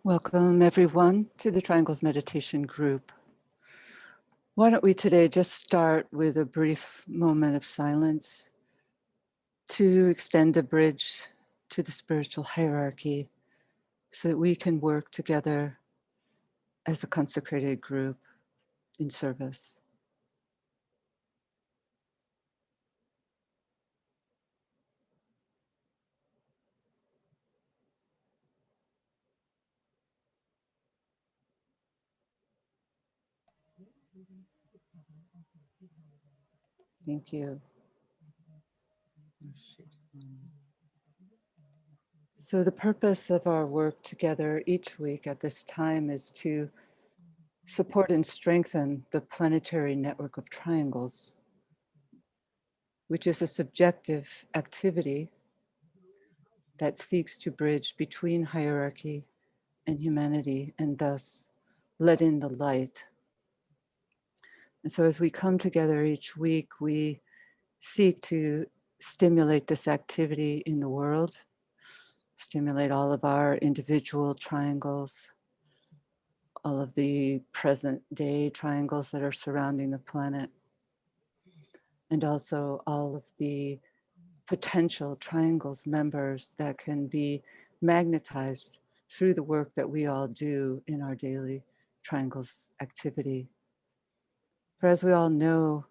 Welcome everyone to the Triangles Meditation Group. Why don't we today just start with a brief moment of silence to extend the bridge to the spiritual hierarchy so that we can work together as a consecrated group in service. Thank you. So the purpose of our work together each week at this time is to support and strengthen the planetary network of triangles, which is a subjective activity that seeks to bridge between hierarchy and humanity and thus let in the light. And so as we come together each week, we seek to stimulate this activity in the world, stimulate all of our individual triangles, all of the present day triangles that are surrounding the planet, and also all of the potential triangles members that can be magnetized through the work that we all do in our daily triangles activity. For as we all know,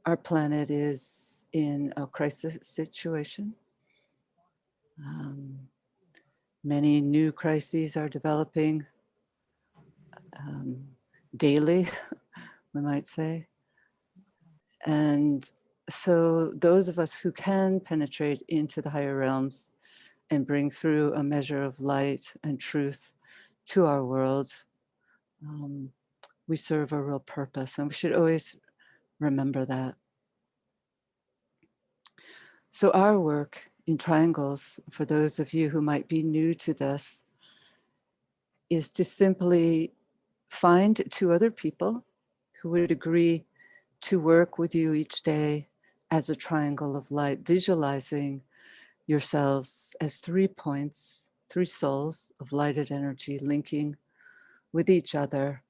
our planet is in a crisis situation. Many new crises are developing daily, we might say. And so those of us who can penetrate into the higher realms and bring through a measure of light and truth to our world, we serve a real purpose, and we should always remember that. So our work in triangles, for those of you who might be new to this, is to simply find two other people who would agree to work with you each day as a triangle of light, visualizing yourselves as 3 points, 3 souls of lighted energy linking with each other,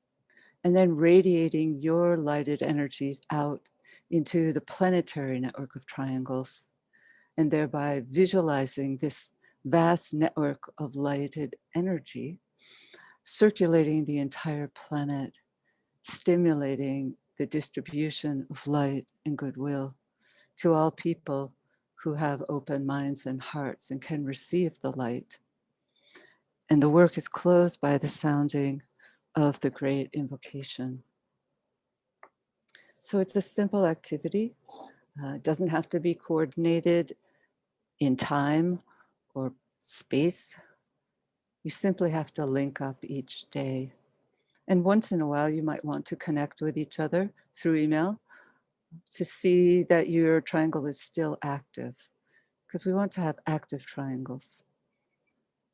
and then radiating your lighted energies out into the planetary network of triangles, and thereby visualizing this vast network of lighted energy circulating the entire planet, stimulating the distribution of light and goodwill to all people who have open minds and hearts and can receive the light. And the work is closed by the sounding of the great invocation. So it's a simple activity. It doesn't have to be coordinated in time or space. You simply have to link up each day. And once in a while, you might want to connect with each other through email to see that your triangle is still active, because we want to have active triangles.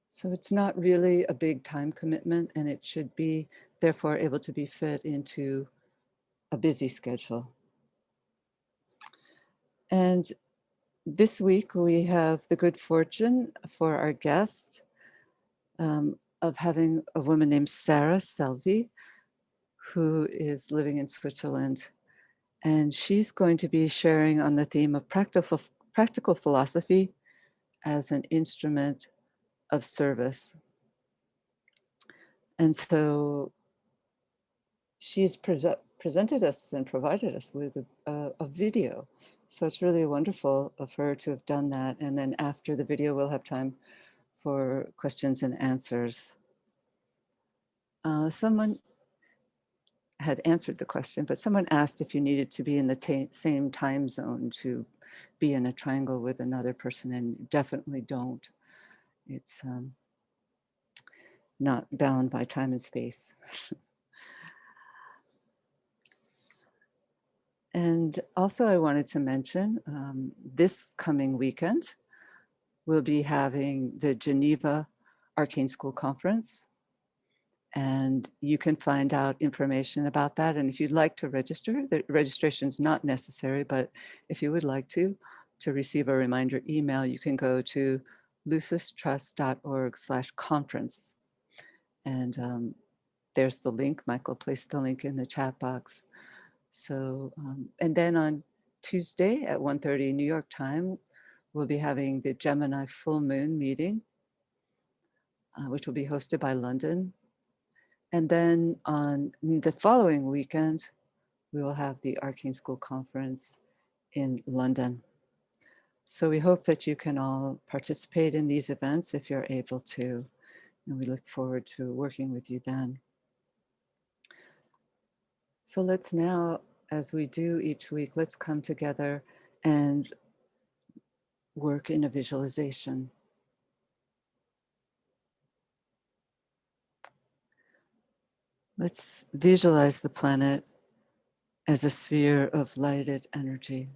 So it's not really a big time commitment, and it should be therefore able to be fit into a busy schedule. And this week we have the good fortune for our guest of having a woman named Sara Salvi, who is living in Switzerland. And she's going to be sharing on the theme of practical philosophy as an instrument of service. And so she's presented us and provided us with a video. So it's really wonderful of her to have done that. And then after the video, we'll have time for questions and answers. Someone had answered the question, but someone asked if you needed to be in the same time zone to be in a triangle with another person, and you definitely don't. It's not bound by time and space. And also I wanted to mention this coming weekend, we'll be having the Geneva Arcane School Conference. And you can find out information about that. And if you'd like to register, the registration is not necessary, but if you would like to receive a reminder email, you can go to lucistrust.org/conference. And there's the link. Michael placed the link in the chat box. So, and then on Tuesday at 1:30 New York time, we'll be having the Gemini full moon meeting, which will be hosted by London. And then on the following weekend, we will have the Arcane School Conference in London. So we hope that you can all participate in these events if you're able to. And we look forward to working with you then. So let's now, as we do each week, let's come together and work in a visualization. Let's visualize the planet as a sphere of lighted energy.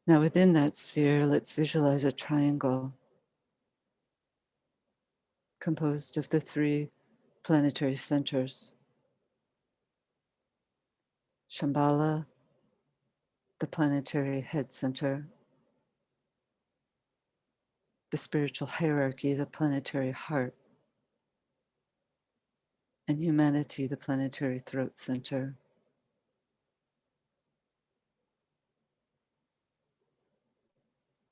Now, within that sphere, let's visualize a triangle composed of the three planetary centers: Shambhala, the planetary head center; the spiritual hierarchy, the planetary heart; and humanity, the planetary throat center.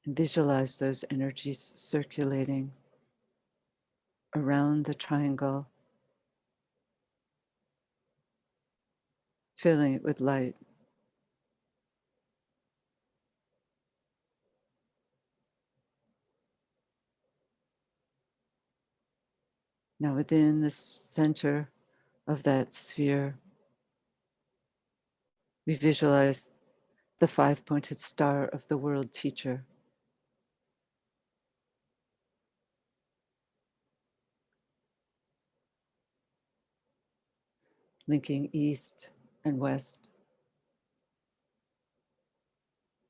And visualize those energies circulating around the triangle, filling it with light. Now, within the center of that sphere, we visualize the five-pointed star of the world teacher, linking east and west,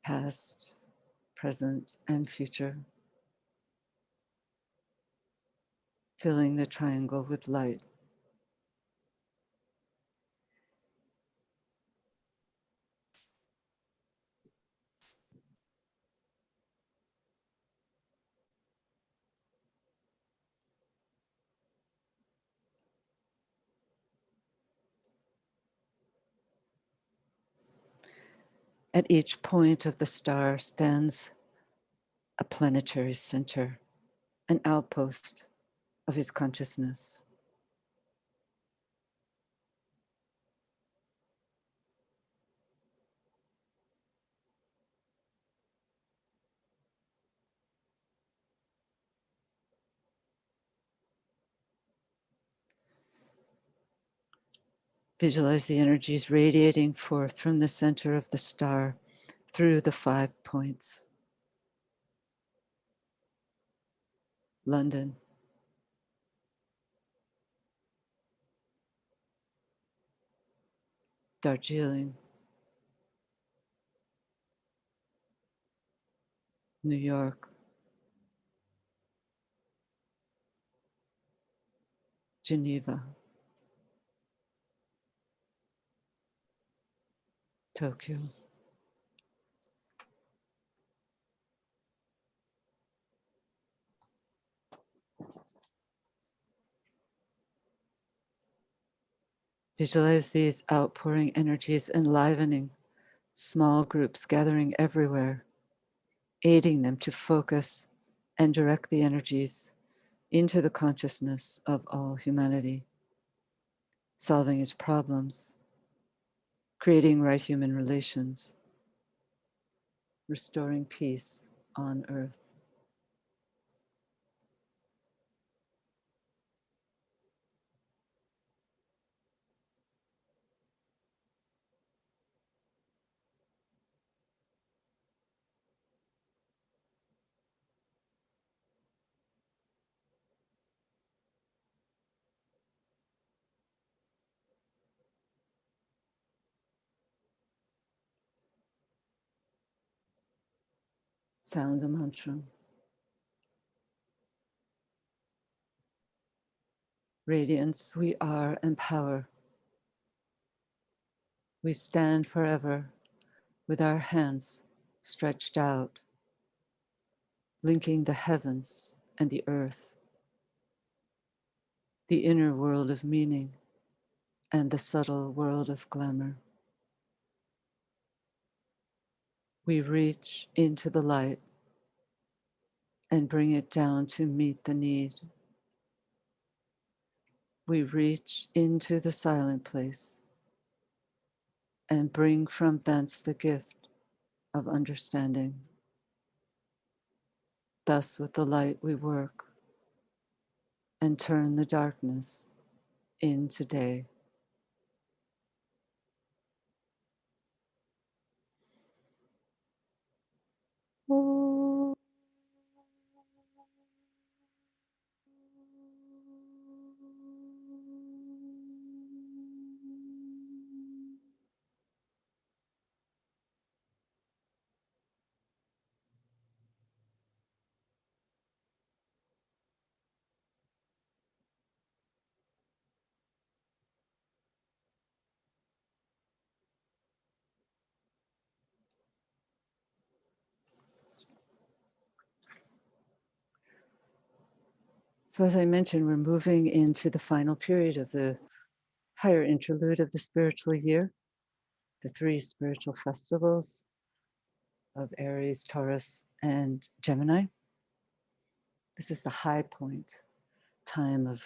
past, present, and future, filling the triangle with light. At each point of the star stands a planetary center, an outpost of his consciousness. Visualize the energies radiating forth from the center of the star through the 5 points. London, Darjeeling, New York, Geneva, Tokyo. Visualize these outpouring energies enlivening small groups gathering everywhere, aiding them to focus and direct the energies into the consciousness of all humanity, solving its problems, creating right human relations, restoring peace on earth. Sound the mantra. Radiance, we are empower. We stand forever with our hands stretched out, linking the heavens and the earth, the inner world of meaning and the subtle world of glamour. We reach into the light and bring it down to meet the need. We reach into the silent place and bring from thence the gift of understanding. Thus with the light we work and turn the darkness into day. Oh. So as I mentioned, we're moving into the final period of the higher interlude of the spiritual year, the three spiritual festivals of Aries, Taurus, and Gemini. This is the high point, time of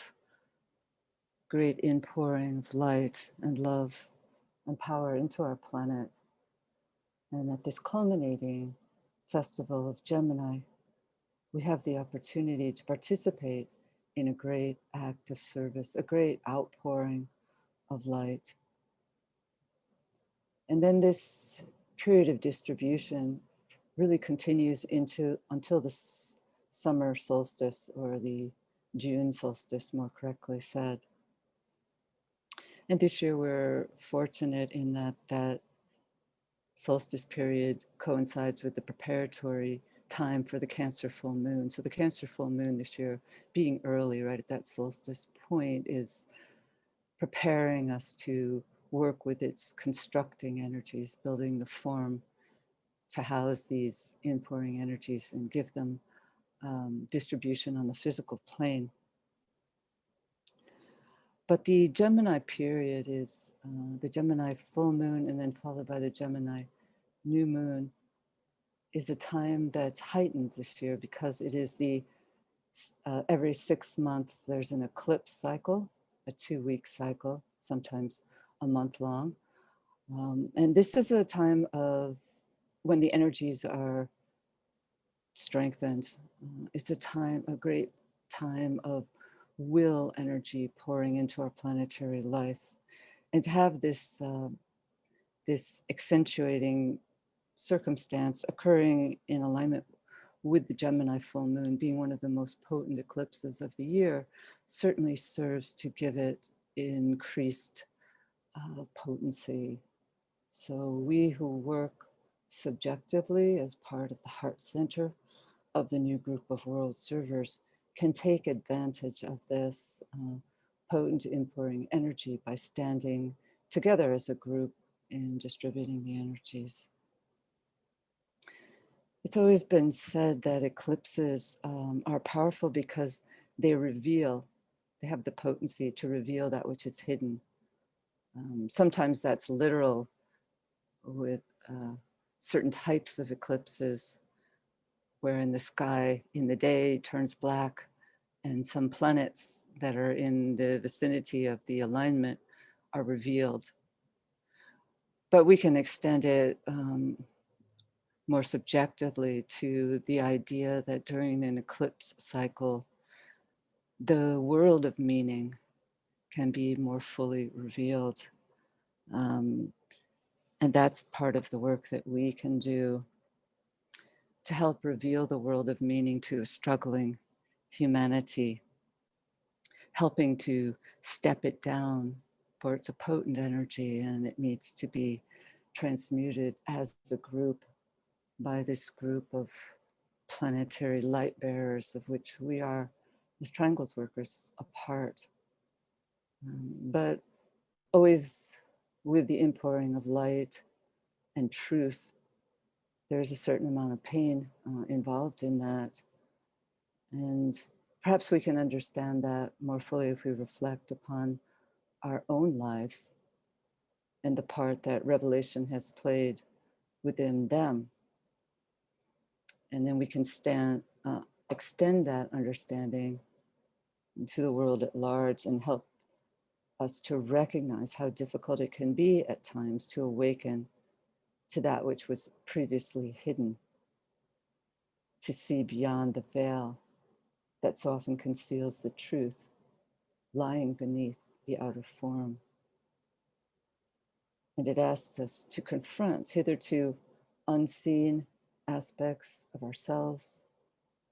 great inpouring of light and love and power into our planet. And at this culminating festival of Gemini, we have the opportunity to participate in a great act of service, a great outpouring of light. And then this period of distribution really continues into until the summer solstice, or the June solstice, more correctly said. And this year we're fortunate in that that solstice period coincides with the preparatory time for the Cancer full moon. So the Cancer full moon this year, being early, right at that solstice point, is preparing us to work with its constructing energies, building the form to house these inpouring energies and give them distribution on the physical plane. But the Gemini period is the Gemini full moon, and then followed by the Gemini new moon, is a time that's heightened this year because it is the every 6 months there's an eclipse cycle, a 2-week cycle, sometimes a month long. And this is a time of when the energies are strengthened. It's a time, a great time of will energy pouring into our planetary life. And to have this, this accentuating circumstance occurring in alignment with the Gemini full moon being one of the most potent eclipses of the year certainly serves to give it increased potency. So we who work subjectively as part of the heart center of the new group of world servers can take advantage of this potent inpouring energy by standing together as a group in distributing the energies. It's always been said that eclipses are powerful because they reveal, they have the potency to reveal that which is hidden. Sometimes that's literal with certain types of eclipses, where in the sky in the day turns black and some planets that are in the vicinity of the alignment are revealed. But we can extend it more subjectively to the idea that during an eclipse cycle, the world of meaning can be more fully revealed. And that's part of the work that we can do to help reveal the world of meaning to a struggling humanity, helping to step it down, for it's a potent energy and it needs to be transmuted as a group by this group of planetary light bearers, of which we are, as triangles workers, a part. but always with the inpouring of light and truth. There's a certain amount of pain involved in that. And perhaps we can understand that more fully if we reflect upon our own lives and the part that revelation has played within them. And then we can extend that understanding to the world at large and help us to recognize how difficult it can be at times to awaken to that which was previously hidden, to see beyond the veil that so often conceals the truth lying beneath the outer form. And it asks us to confront hitherto unseen aspects of ourselves,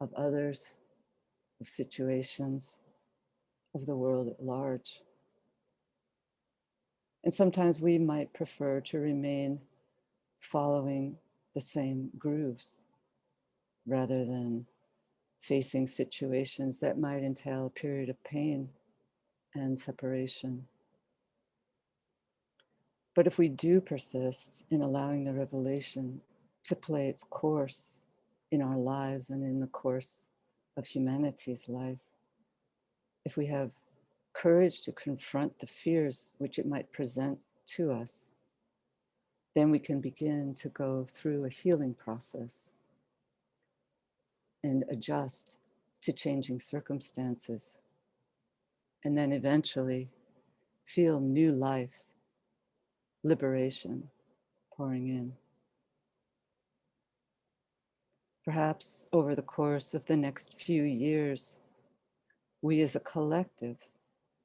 of others, of situations, of the world at large. And sometimes we might prefer to remain following the same grooves rather than facing situations that might entail a period of pain and separation. But if we do persist in allowing the revelation to play its course in our lives and in the course of humanity's life, if we have courage to confront the fears which it might present to us, then we can begin to go through a healing process and adjust to changing circumstances, and then eventually feel new life, liberation pouring in. Perhaps over the course of the next few years, we as a collective,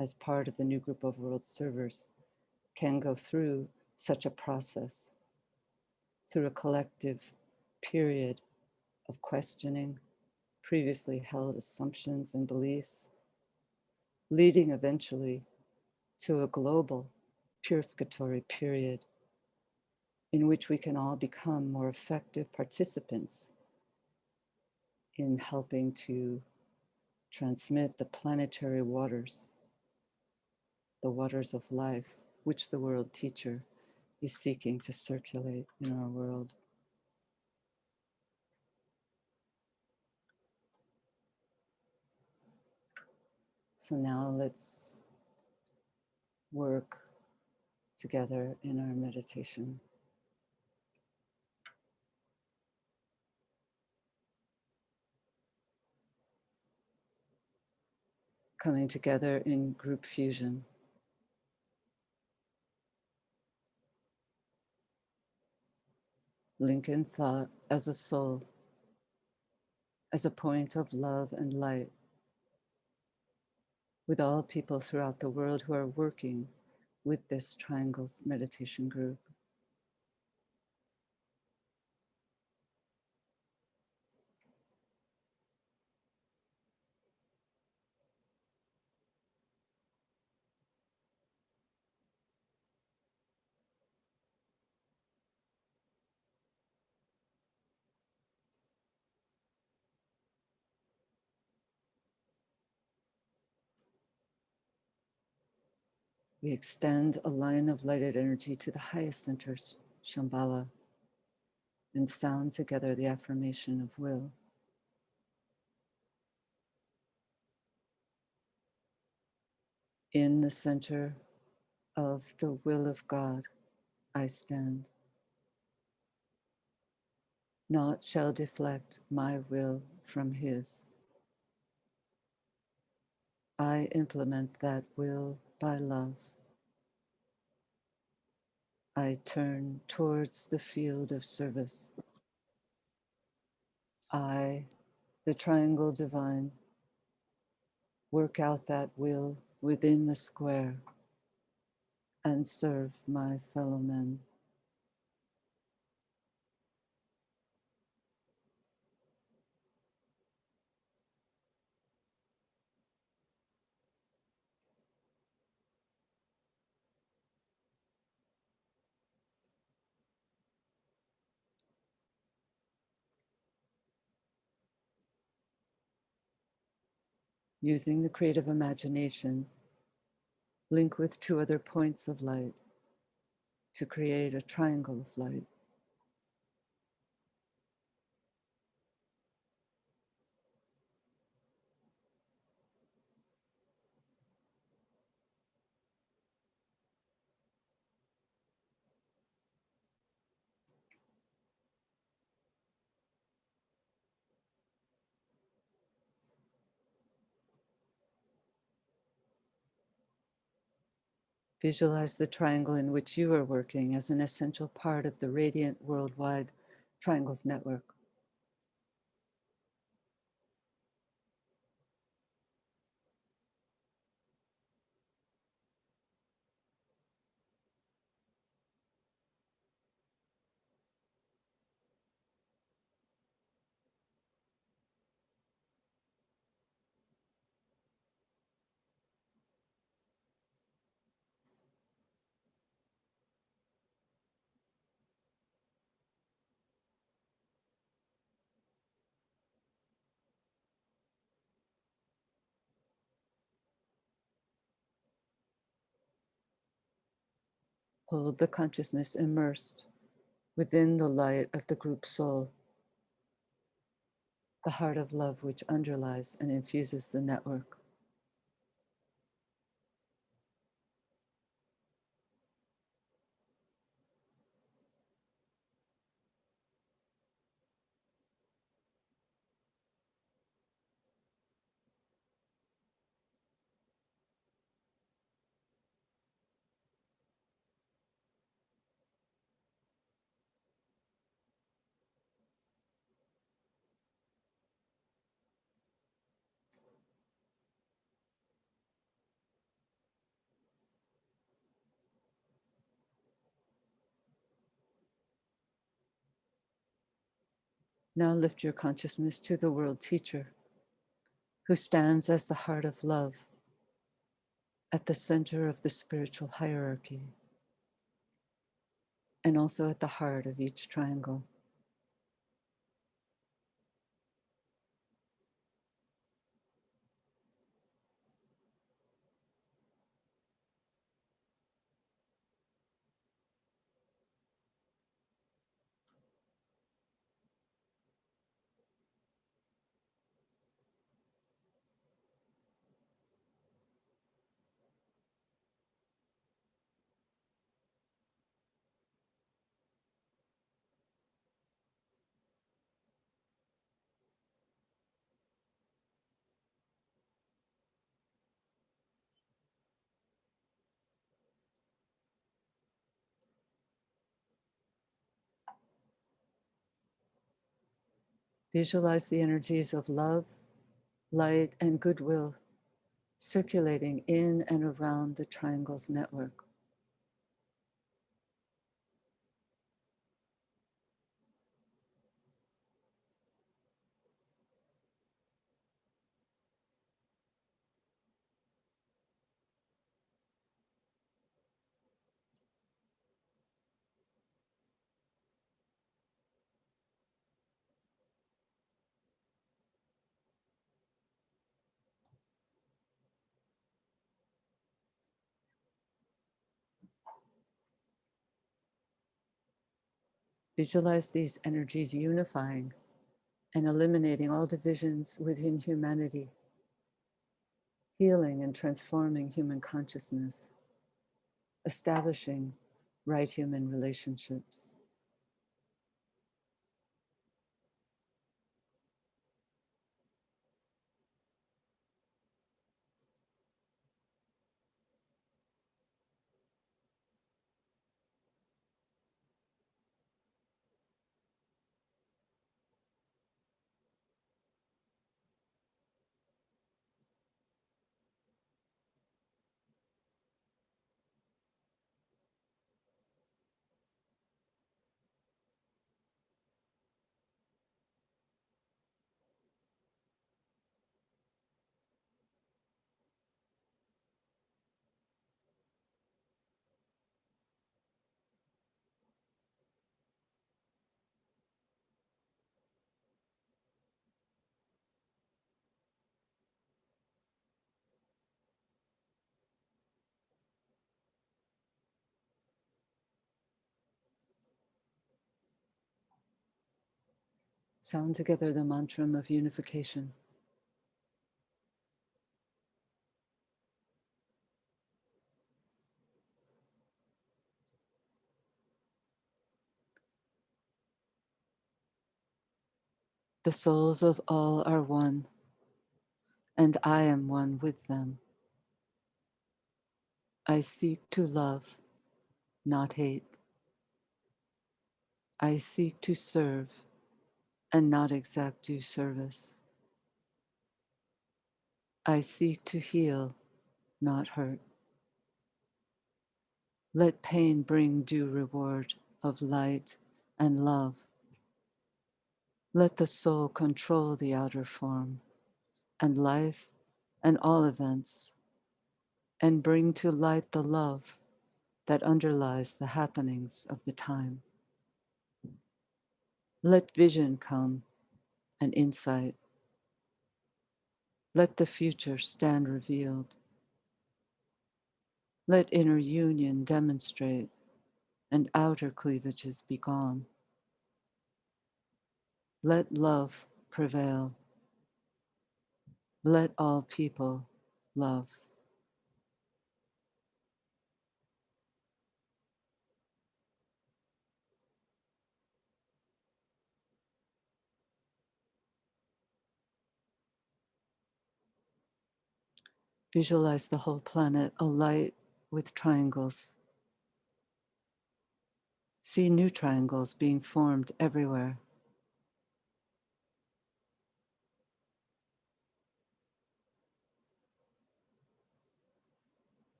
as part of the new group of world servers, can go through such a process, through a collective period of questioning previously held assumptions and beliefs, leading eventually to a global purificatory period in which we can all become more effective participants in helping to transmit the planetary waters, the waters of life, which the world teacher is seeking to circulate in our world. So now let's work together in our meditation. Coming together in group fusion. Lincoln thought as a soul, as a point of love and light, with all people throughout the world who are working with this Triangles meditation group. We extend a line of lighted energy to the highest centers, Shambhala, and sound together the affirmation of will. In the center of the will of God, I stand. Naught shall deflect my will from His. I implement that will by love. I turn towards the field of service. I, the triangle divine, work out that will within the square and serve my fellow men. Using the creative imagination, Link with two other points of light to create a triangle of light. Visualize the triangle in which you are working as an essential part of the radiant worldwide triangles network. Hold the consciousness immersed within the light of the group soul, the heart of love which underlies and infuses the network. Now lift your consciousness to the world teacher, who stands as the heart of love at the center of the spiritual hierarchy and also at the heart of each triangle. Visualize the energies of love, light, and goodwill circulating in and around the triangle's network. Visualize these energies unifying and eliminating all divisions within humanity, healing and transforming human consciousness, establishing right human relationships. Sound together the mantra of unification. The souls of all are one, and I am one with them. I seek to love, not hate. I seek to serve and not exact due service. I seek to heal, not hurt. Let pain bring due reward of light and love. Let the soul control the outer form and life and all events, and bring to light the love that underlies the happenings of the time. Let vision come and insight. Let the future stand revealed. Let inner union demonstrate and outer cleavages be gone. Let love prevail. Let all people love. Visualize the whole planet alight with triangles. See new triangles being formed everywhere.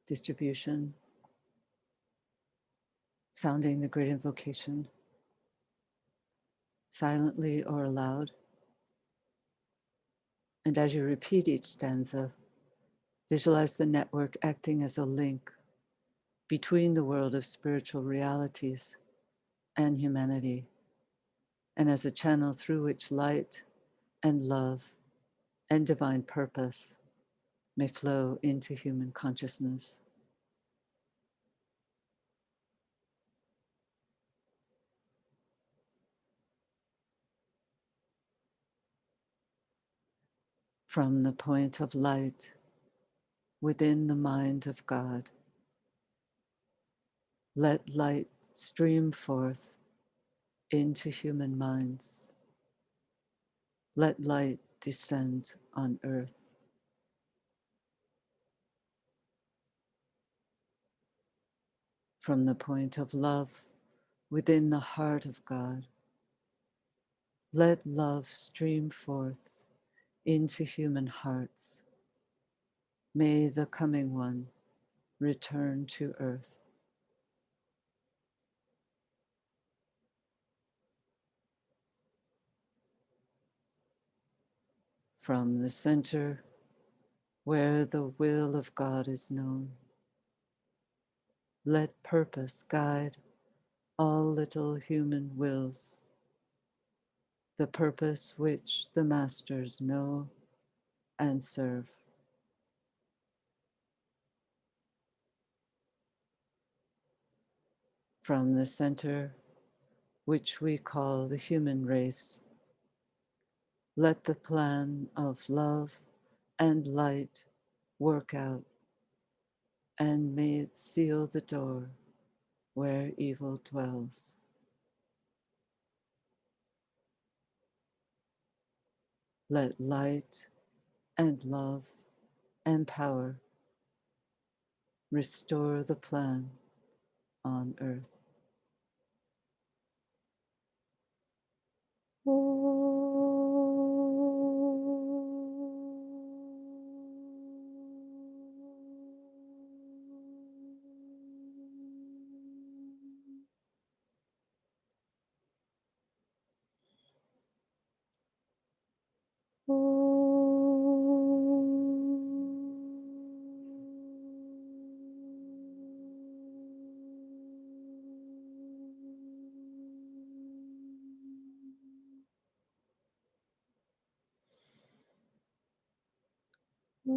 Distribution, sounding the great invocation, silently or aloud. And as you repeat each stanza, visualize the network acting as a link between the world of spiritual realities and humanity, and as a channel through which light and love and divine purpose may flow into human consciousness. From the point of light within the mind of God, let light stream forth into human minds. Let light descend on earth. From the point of love within the heart of God, let love stream forth into human hearts. May the coming one return to earth. From the center where the will of God is known, let purpose guide all little human wills, the purpose which the masters know and serve. From the center which we call the human race, let the plan of love and light work out, and may it seal the door where evil dwells. Let light and love and power restore the plan on earth. Thank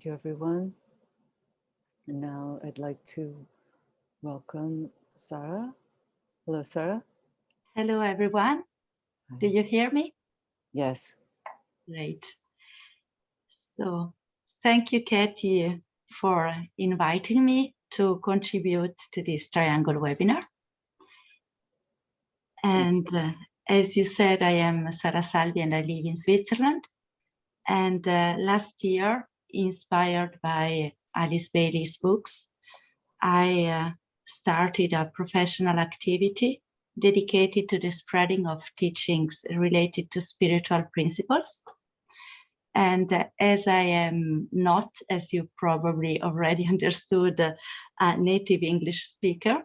you, everyone. And now I'd like to welcome Sara. Hello, Sara. Hello, everyone. Do you hear me? Yes. Great. So thank you, Katie, for inviting me to contribute to this triangle webinar. And as you said, I am Sara Salvi and I live in Switzerland. And last year, inspired by Alice Bailey's books, I started a professional activity dedicated to the spreading of teachings related to spiritual principles. And as I am not, as you probably already understood, a native English speaker,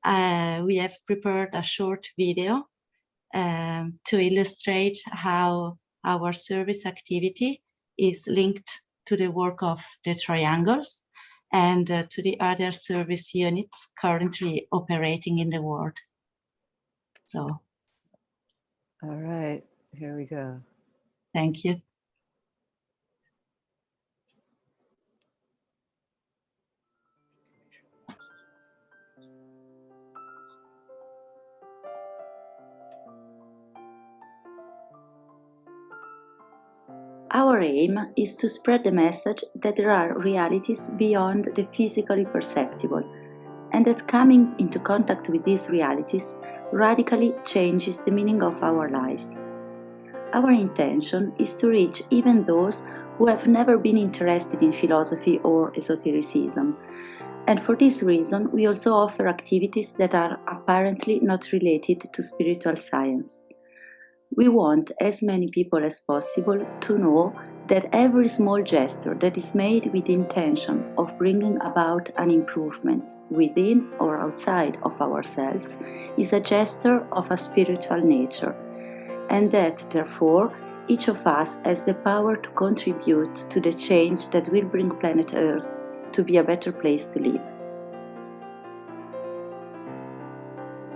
we have prepared a short video to illustrate how our service activity is linked to the work of the triangles and to the other service units currently operating in the world. So. All right, here we go. Thank you. Our aim is to spread the message that there are realities beyond the physically perceptible, and that coming into contact with these realities radically changes the meaning of our lives. Our intention is to reach even those who have never been interested in philosophy or esotericism, and for this reason we also offer activities that are apparently not related to spiritual science. We want as many people as possible to know that every small gesture that is made with the intention of bringing about an improvement within or outside of ourselves is a gesture of a spiritual nature, and that, therefore, each of us has the power to contribute to the change that will bring planet Earth to be a better place to live.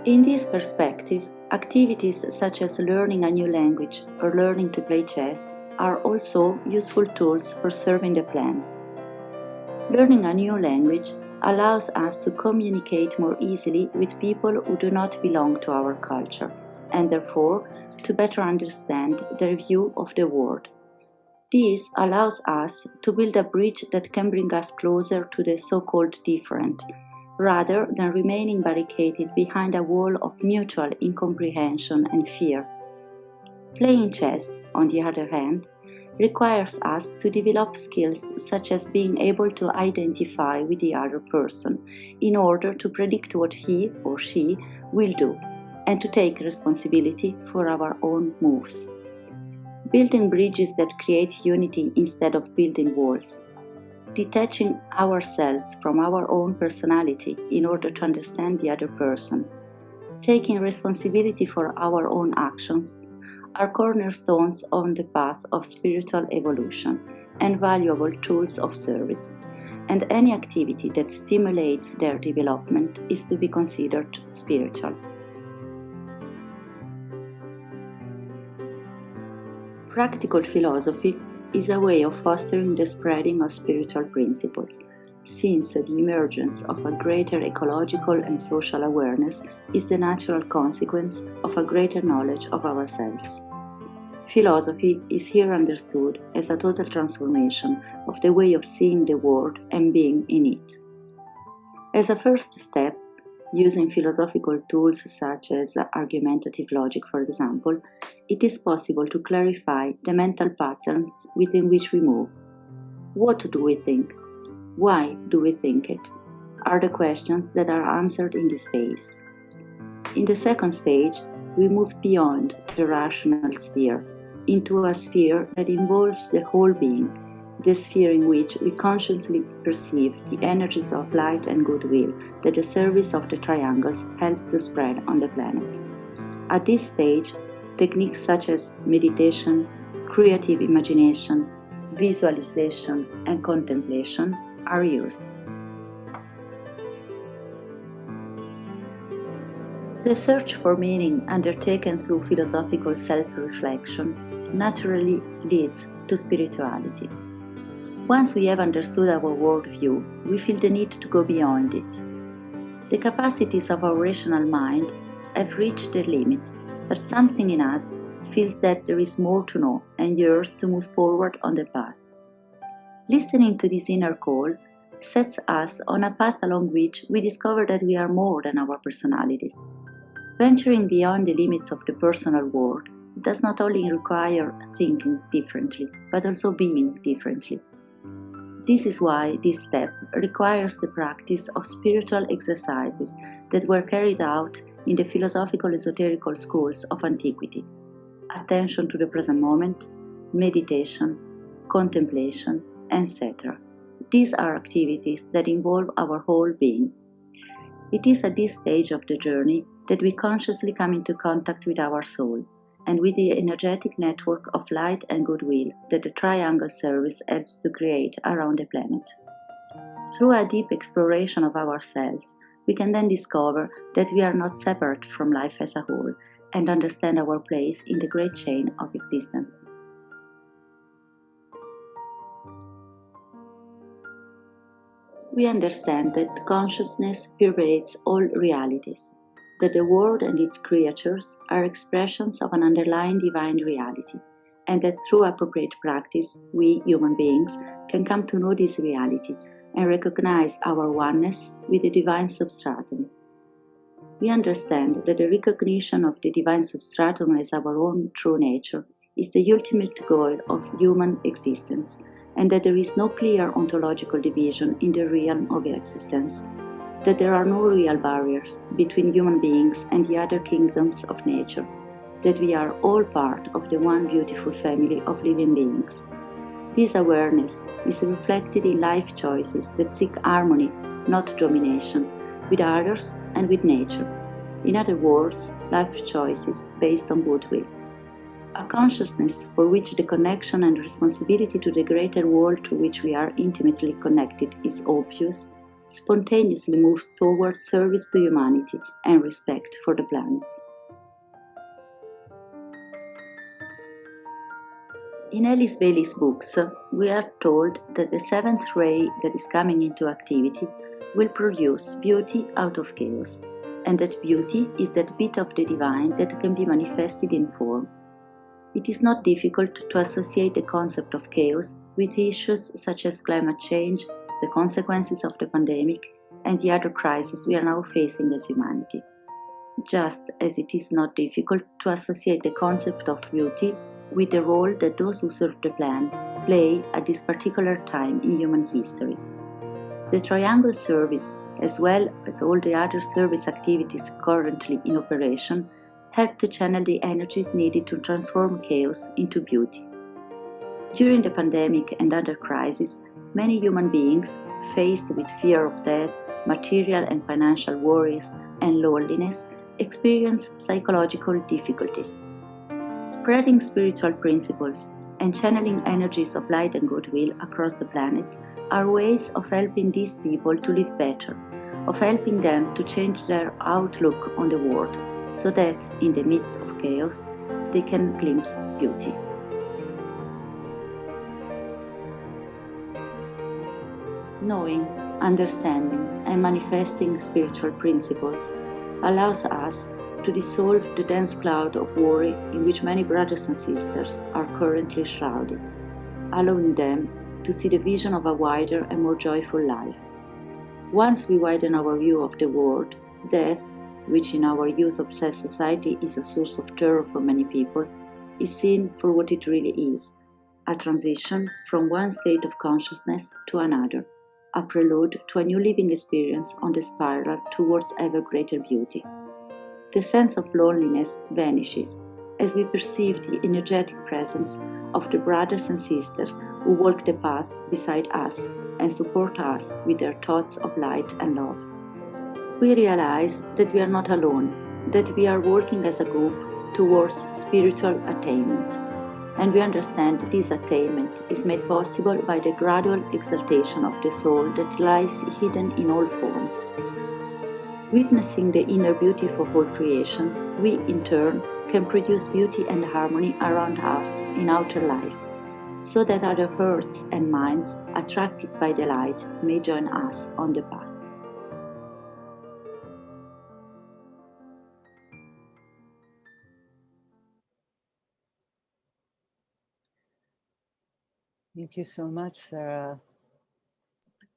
In this perspective, activities such as learning a new language or learning to play chess are also useful tools for serving the plan. Learning a new language allows us to communicate more easily with people who do not belong to our culture, and therefore to better understand their view of the world. This allows us to build a bridge that can bring us closer to the so-called different, rather than remaining barricaded behind a wall of mutual incomprehension and fear. Playing chess, on the other hand, requires us to develop skills such as being able to identify with the other person in order to predict what he or she will do, and to take responsibility for our own moves. Building bridges that create unity instead of building walls. Detaching ourselves from our own personality in order to understand the other person. Taking responsibility for our own actions are cornerstones on the path of spiritual evolution and valuable tools of service, and any activity that stimulates their development is to be considered spiritual. Practical philosophy is a way of fostering the spreading of spiritual principles, since the emergence of a greater ecological and social awareness is the natural consequence of a greater knowledge of ourselves. Philosophy is here understood as a total transformation of the way of seeing the world and being in it. As a first step, using philosophical tools such as argumentative logic, for example, it is possible to clarify the mental patterns within which we move. What do we think? Why do we think it? Are the questions that are answered in this phase. In the second stage, we move beyond the rational sphere into a sphere that involves the whole being, the sphere in which we consciously perceive the energies of light and goodwill that the service of the triangles helps to spread on the planet. At this stage, techniques such as meditation, creative imagination, visualization, and contemplation are used. The search for meaning undertaken through philosophical self-reflection naturally leads to spirituality. Once we have understood our worldview, we feel the need to go beyond it. The capacities of our rational mind have reached their limit, but something in us feels that there is more to know and yearns to move forward on the path. Listening to this inner call sets us on a path along which we discover that we are more than our personalities. Venturing beyond the limits of the personal world does not only require thinking differently, but also being differently. This is why this step requires the practice of spiritual exercises that were carried out in the philosophical esoterical schools of antiquity: attention to the present moment, meditation, contemplation, etc. These are activities that involve our whole being. It is at this stage of the journey that we consciously come into contact with our soul and with the energetic network of light and goodwill that the triangle service helps to create around the planet. Through a deep exploration of ourselves, we can then discover that we are not separate from life as a whole and understand our place in the great chain of existence. We understand that consciousness pervades all realities, that the world and its creatures are expressions of an underlying divine reality, and that through appropriate practice, we, human beings, can come to know this reality and recognize our oneness with the divine substratum. We understand that the recognition of the divine substratum as our own true nature is the ultimate goal of human existence, and that there is no clear ontological division in the realm of existence, that there are no real barriers between human beings and the other kingdoms of nature, that we are all part of the one beautiful family of living beings. This awareness is reflected in life choices that seek harmony, not domination, with others and with nature. In other words, life choices based on goodwill. A consciousness for which the connection and responsibility to the greater world to which we are intimately connected is obvious, spontaneously moves towards service to humanity and respect for the planet. In Alice Bailey's books, we are told that the seventh ray that is coming into activity will produce beauty out of chaos, and that beauty is that bit of the divine that can be manifested in form. It is not difficult to associate the concept of chaos with issues such as climate change, the consequences of the pandemic, and the other crises we are now facing as humanity. Just as it is not difficult to associate the concept of beauty with the role that those who serve the plan play at this particular time in human history. The triangle service, as well as all the other service activities currently in operation, help to channel the energies needed to transform chaos into beauty. During the pandemic and other crises, many human beings, faced with fear of death, material and financial worries, and loneliness, experience psychological difficulties. Spreading spiritual principles and channeling energies of light and goodwill across the planet are ways of helping these people to live better, of helping them to change their outlook on the world, so that in the midst of chaos, they can glimpse beauty. Knowing, understanding, and manifesting spiritual principles allows us to dissolve the dense cloud of worry in which many brothers and sisters are currently shrouded, allowing them to see the vision of a wider and more joyful life. Once we widen our view of the world, death, which in our youth-obsessed society is a source of terror for many people, is seen for what it really is: a transition from one state of consciousness to another, a prelude to a new living experience on the spiral towards ever greater beauty. The sense of loneliness vanishes, as we perceive the energetic presence of the brothers and sisters who walk the path beside us and support us with their thoughts of light and love. We realize that we are not alone, that we are working as a group towards spiritual attainment. And we understand this attainment is made possible by the gradual exaltation of the soul that lies hidden in all forms. Witnessing the inner beauty of all creation, we in turn can produce beauty and harmony around us in outer life, so that other hearts and minds attracted by the light may join us on the path. Thank you so much, Sarah,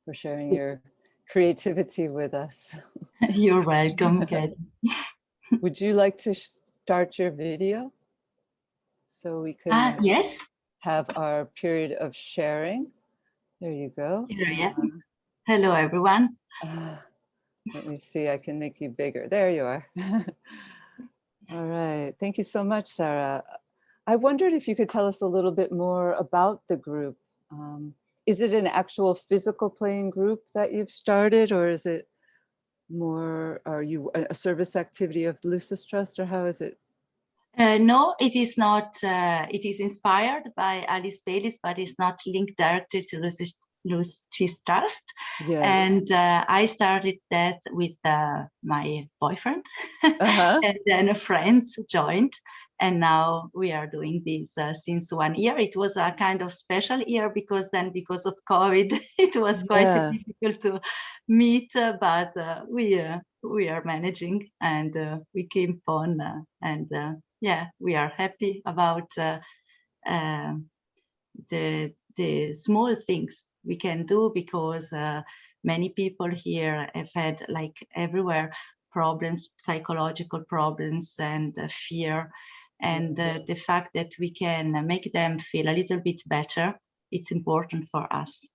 for sharing your creativity with us. You're welcome, Kat. Would you like to start your video so we can Yes. have our period of sharing? There you go. Here, hello, everyone. Let me see, I can make you bigger. There you are. All right. Thank you so much, Sarah. I wondered if you could tell us a little bit more about the group. Is it an actual physical playing group that you've started, or is it more, are you a service activity of Lucis Trust, or how is it? No, it is not. It is inspired by Alice Baylis, but it's not linked directly to Lucis Trust. Yeah. And I started that with my boyfriend, and then friends joined. And now we are doing this since 1 year. It was a kind of special year because of COVID, it was quite difficult to meet, but we are managing, and we keep on, and yeah, we are happy about the small things we can do, because many people here have had, like everywhere, problems, psychological problems and fear. And the fact that we can make them feel a little bit better, it's important for us.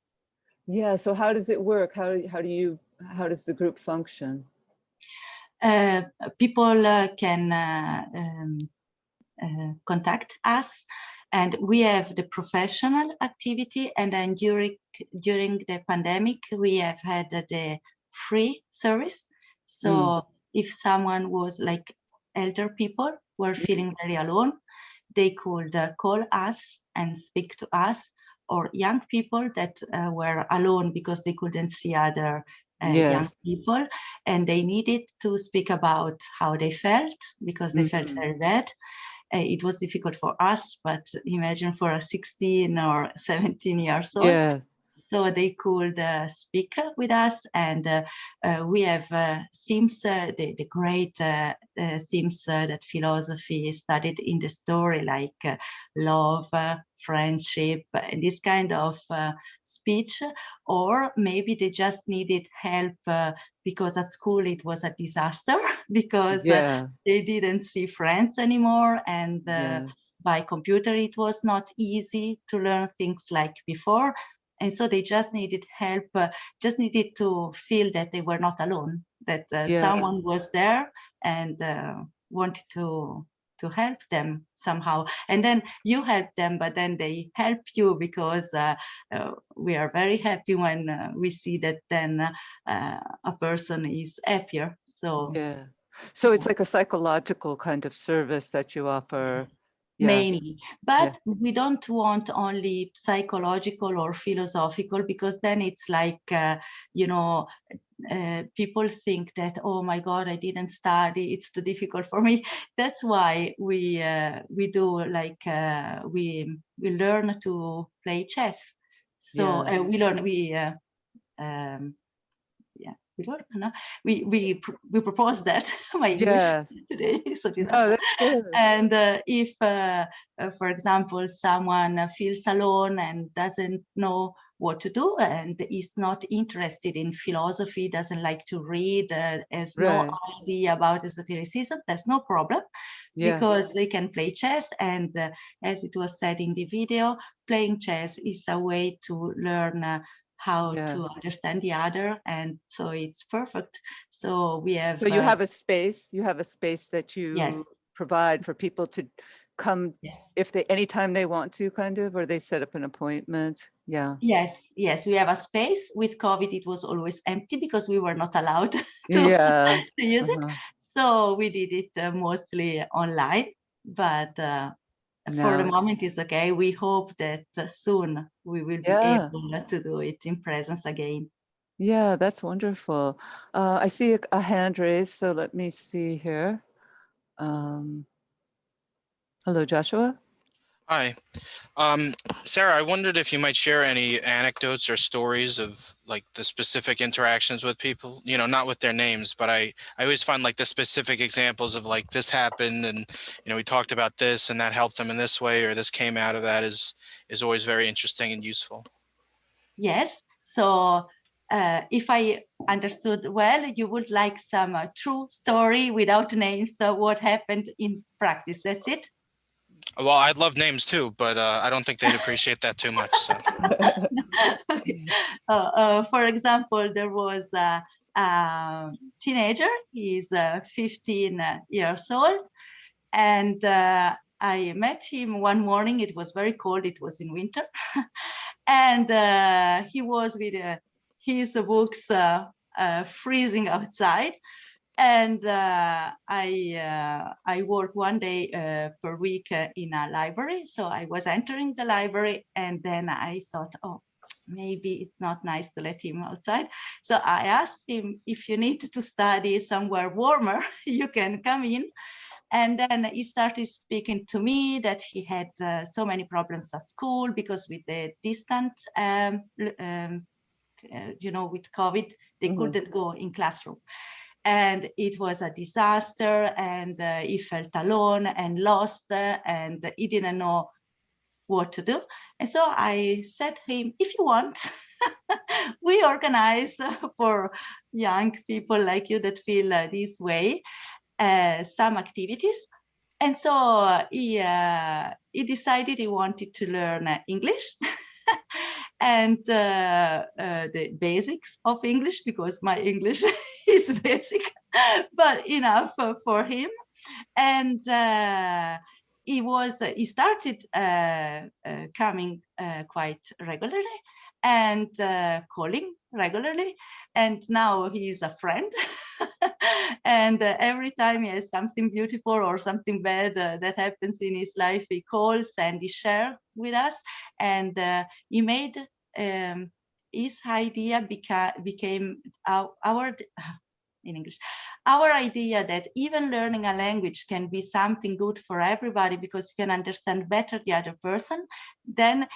Yeah, so how does it work? How does the group function? People can contact us, and we have the professional activity, and then during the pandemic we have had the free service. So if someone was, like, elder people were feeling very alone, they could call us and speak to us, or young people that were alone because they couldn't see other young people, and they needed to speak about how they felt because they felt very bad. It was difficult for us, but imagine for a 16 or 17 years old. Yeah. So they could speak with us, and we have themes, the great themes that philosophy studied in the story, like love, friendship, and this kind of speech. Or maybe they just needed help because at school it was a disaster because they didn't see friends anymore, and by computer it was not easy to learn things like before. And so they just needed help, just needed to feel that they were not alone, that someone was there and wanted to help them somehow. And then you help them, but then they help you, because we are very happy when we see that then a person is happier. So so it's like a psychological kind of service that you offer. Mainly, but we don't want only psychological or philosophical, because then it's like, people think that, oh my God, I didn't study, it's too difficult for me. That's why we do, like, we learn to play chess. So we propose that. My English today is so disaster. And if, for example, someone feels alone and doesn't know what to do, and is not interested in philosophy, doesn't like to read, has no idea about esotericism, there's no problem, because they can play chess. And as it was said in the video, playing chess is a way to learn how to understand the other, and so it's perfect. So we have. So you have a space. You have a space that you provide for people to come Yes. if they anytime they want to, kind of, or they set up an appointment. Yeah. Yes, yes, we have a space. With COVID, it was always empty because we were not allowed to, Yeah. to use it. Uh-huh. So we did it mostly online, but for the No. moment it's okay. We hope that soon we will be Yeah. able to do it in presence again. Yeah, that's wonderful. I see a hand raised, so let me see here. Hello, Joshua. Hi. Sarah, I wondered if you might share any anecdotes or stories of like the specific interactions with people, you know, not with their names, but I always find like the specific examples of like this happened and, you know, we talked about this and that helped them in this way, or this came out of that is always very interesting and useful. Yes. So if I understood well, you would like some true story without names. So what happened in practice? That's it. Well, I'd love names too, but I don't think they'd appreciate that too much. So. Okay. For example, there was a teenager. He's 15 years old, and I met him one morning. It was very cold. It was in winter, and he was with his books freezing outside. And I work one day per week in a library. So I was entering the library, and then I thought, oh, maybe it's not nice to let him outside. So I asked him, if you need to study somewhere warmer, you can come in. And then he started speaking to me that he had so many problems at school because with the distant, you know, with COVID, they couldn't go in classroom. And it was a disaster, and he felt alone and lost, and he didn't know what to do. And so I said to him, if you want, we organize for young people like you that feel this way, some activities. And so he decided he wanted to learn English and the basics of English, because my English is basic, but enough for him. And he started coming quite regularly and calling regularly, and now he is a friend. And every time he has something beautiful or something bad that happens in his life, he calls and he shares with us. And he made his idea became our in English, our idea that even learning a language can be something good for everybody because you can understand better the other person. Then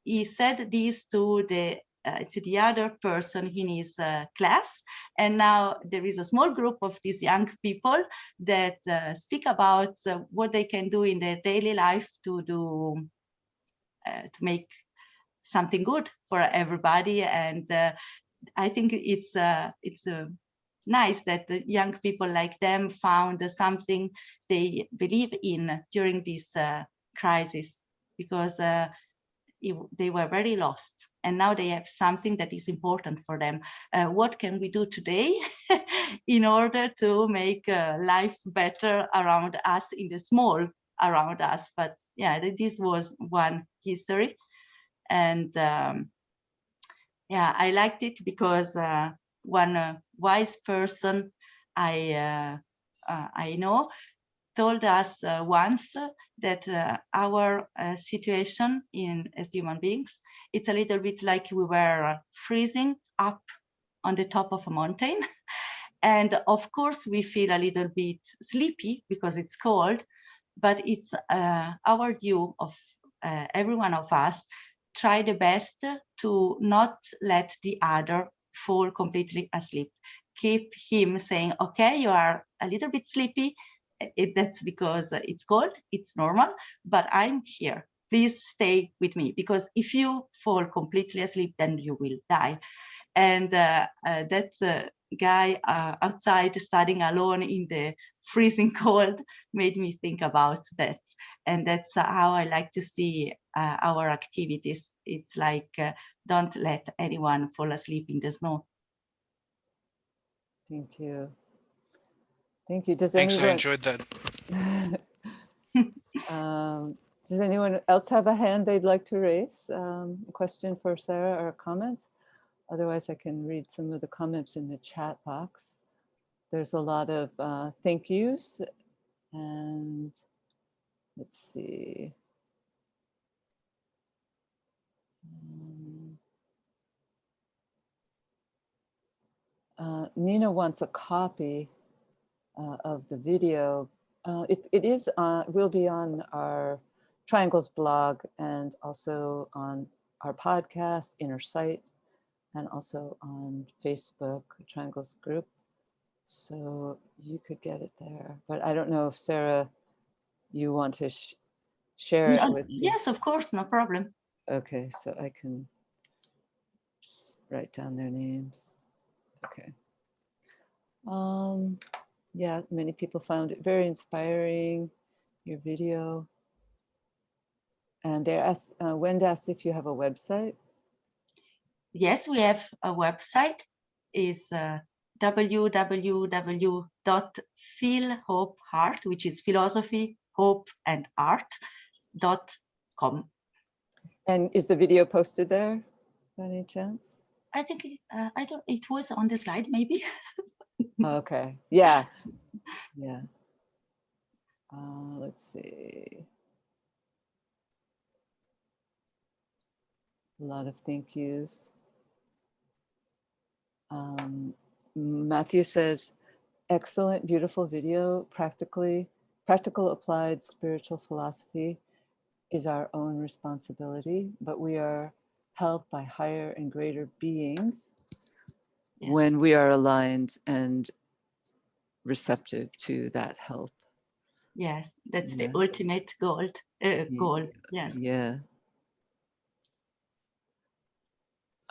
he said this to the other person in his class, and now there is a small group of these young people that speak about what they can do in their daily life to do to make something good for everybody. And I think it's nice that the young people like them found something they believe in during this crisis, because they were very lost, and now they have something that is important for them. What can we do today in order to make life better around us, in the small around us? But yeah, this was one history. And yeah, I liked it because one wise person I know told us once that our situation as human beings, it's a little bit like we were freezing up on the top of a mountain. And of course, we feel a little bit sleepy because it's cold, but it's our due of every one of us try the best to not let the other fall completely asleep. Keep him saying, okay, you are a little bit sleepy. That's because it's cold, it's normal, but I'm here. Please stay with me, because if you fall completely asleep, then you will die. And that guy outside studying alone in the freezing cold made me think about that. And that's how I like to see our activities. It's like, don't let anyone fall asleep in the snow. Thank you. Thank you. Does Thanks, I anyone? enjoyed that. Does anyone else have a hand they'd like to raise? A question for Sara or a comment? Otherwise, I can read some of the comments in the chat box. There's a lot of thank yous, and let's see. Nina wants a copy of the video. It is will be on our Triangles blog and also on our podcast, Inner Sight, and also on Facebook, Triangles group. So you could get it there. But I don't know if Sara, you want to share it with me? Yes, of course, no problem. Okay, so I can write down their names. Okay. Yeah, many people found it very inspiring, your video. And they asked, Wendy asked if you have a website. Yes, we have a website. Is www.feelhopeheart, which is philosophy, hope, and art.com. And is the video posted there by any chance? I think it was on the slide, maybe. Okay, yeah, yeah. Let's see. A lot of thank yous. Matthew says, excellent, beautiful video. Practical applied spiritual philosophy is our own responsibility, but we are helped by higher and greater beings when we are aligned and receptive to that help. Yes, that's the ultimate goal. Yes. Yeah.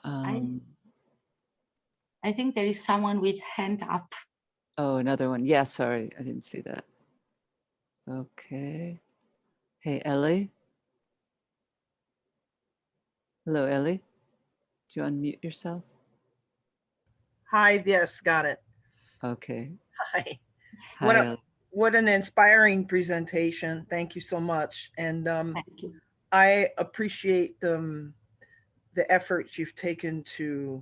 I think there is someone with hand up. Oh, another one. Yeah, sorry, I didn't see that. Okay. Hey, Ellie. Hello, Ellie. Do you unmute yourself? Hi, yes, got it. Okay. Hi. Hi, what an inspiring presentation. Thank you so much. And Thank you. I appreciate the efforts you've taken to,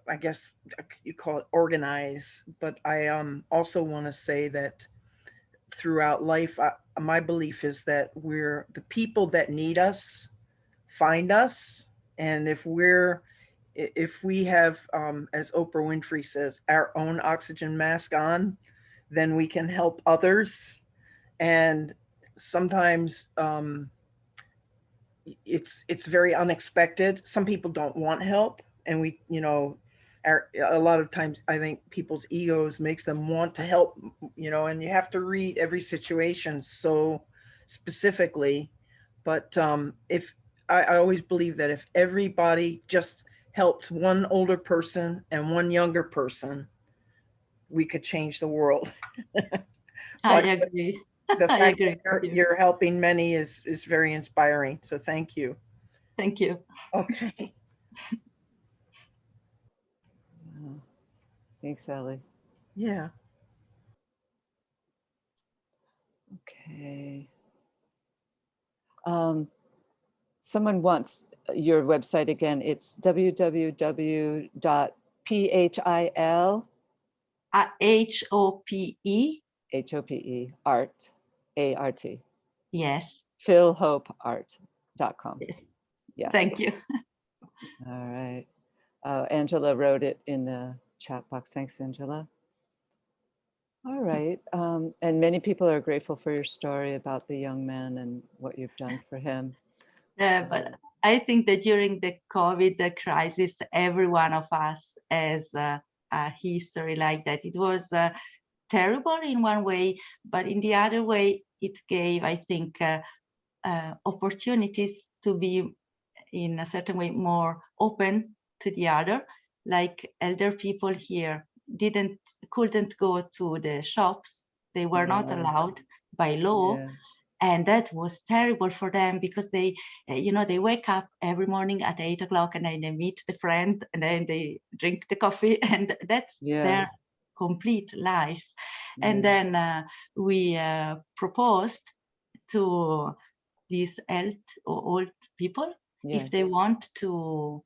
I guess you call it organize, but I also want to say that throughout life, my belief is that we're the people that need us find us. And if we have, as Oprah Winfrey says, our own oxygen mask on, then we can help others. And sometimes it's very unexpected. Some people don't want help, and a lot of times I think people's egos makes them want to help, and you have to read every situation so specifically. But if I always believe that if everybody just helped one older person and one younger person, we could change the world. I agree. The fact I agree that you're helping many is very inspiring. So thank you. Thank you. Okay. Thanks, Ellie. Yeah. Okay. Someone wants your website again. It's www.phil HOPE art ART. Yes. philhopeart.com. Yes. Yeah. Thank you. All right. Angela wrote it in the chat box. Thanks, Angela. All right. And many people are grateful for your story about the young man and what you've done for him. But I think that during the COVID crisis, every one of us has a history like that. It was terrible in one way, but in the other way, it gave, I think, opportunities to be in a certain way more open to the other. Like elder people here couldn't go to the shops. They were not allowed by law. And that was terrible for them because they wake up every morning at 8 o'clock and then they meet the friend and then they drink the coffee, and that's their complete lives. And then we proposed to these old people if they want to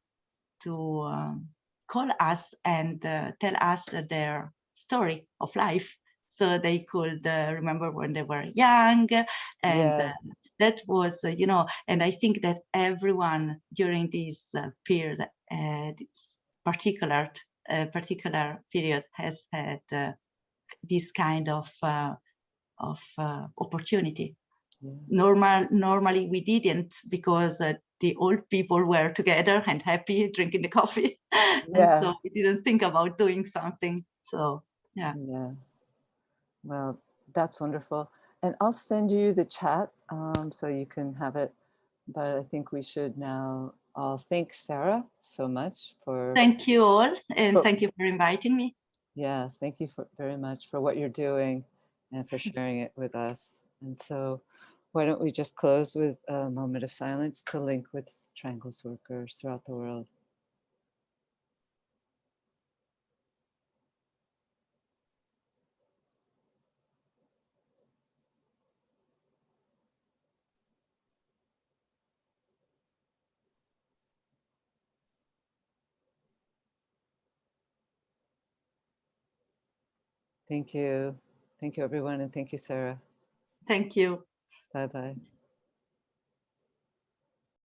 call us and tell us their story of life, so they could remember when they were young. And that was, and I think that everyone during this period, this particular period, has had this kind of opportunity. Normally we didn't, because the old people were together and happy drinking the coffee. And so we didn't think about doing something. So yeah. Well, that's wonderful. And I'll send you the chat so you can have it. But I think we should now all thank Sara so much for... Thank you all, and thank you for inviting me. Yeah, thank you very much for what you're doing and for sharing it with us. And so why don't we just close with a moment of silence to link with Triangles workers throughout the world. Thank you. Thank you, everyone. And thank you, Sara. Thank you. Bye-bye.